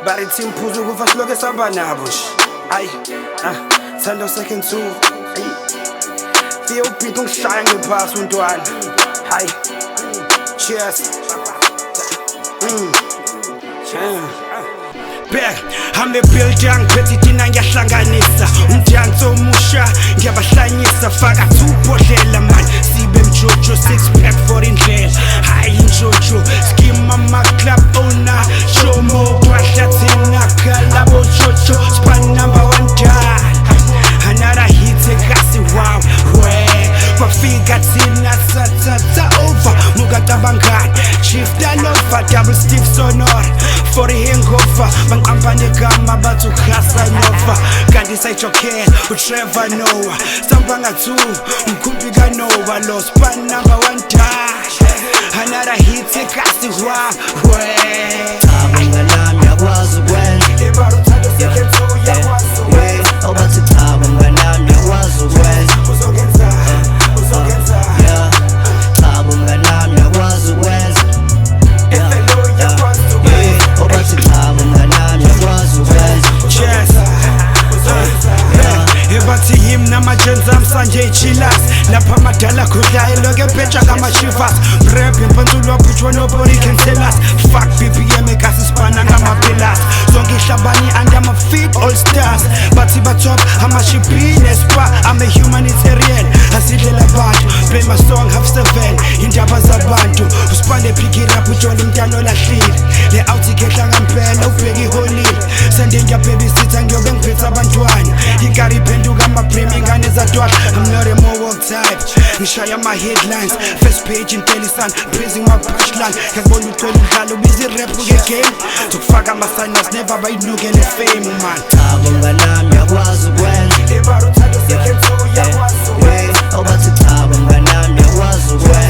Barithi imphuzu kufa siloke saba nabo nje. Ayi, Thando second two. Ayi. Theo Beat ungishaya ngephasi untwana. Hayi. Cheers. Back, hambe building phethi thina ngiyahlanganisa umdanso omusha ngiyabahlanyisa faka ubhodlela man sibe mjojo 6 pack for indlela hayi injojo scheme ama club owner show mo kwahlathina kala bojojo span number 1 dal another hit ekasi wow we kwafika thina sathatha over mukatabangani shift alova double stiff sonora for the hangover bangiqamba negama bathi ukhasa nova kanti sayijokela uTrevor Noah samba nga2 umkhumbi kaNoah lo span number 1 dash another hit ekasi wow we abangalami yakwazi ukwenza ebaro Thando second two yakwazi ukwenza obathi abangalami yakwazi ukwenza uzokenza yeah abangalami yakwazi ukwenza efelo yakwazi ukwenza obathi abangalami yakwazi ukwenza Cheers. Ebathi yimi namajenza msanje ichilas lapha amadala khudlayo loke ebheja kamashivas rap impanzulo waphuthwa nobody can tell us fuck BPM ekasi sipana ngamapillars zonke ihlabani under my feet all stars bathi batop amashipine spa I'm a humanitarian asidlela abantu play my song half 7 indaba zabantu usipande pick it up utshole umntana olahlile le out ikhehla ngampela ubheka iholile sende ngiyabhebisitha ngiyobe ngiphethe abantwana igari iphenduka ama-premi ingane zadwala I'm not a more walk type ngishaya ama-headlines first page intellisan praising my punchline ngiyakubona ucela umdlalo ubiza irap kugegame zokufaka ama-signers never bayinukele fame man abangalami yakwazi ukwenza ebaro Thando second two yakwazi ukwenza obathi abangalami yakwazi ukwenza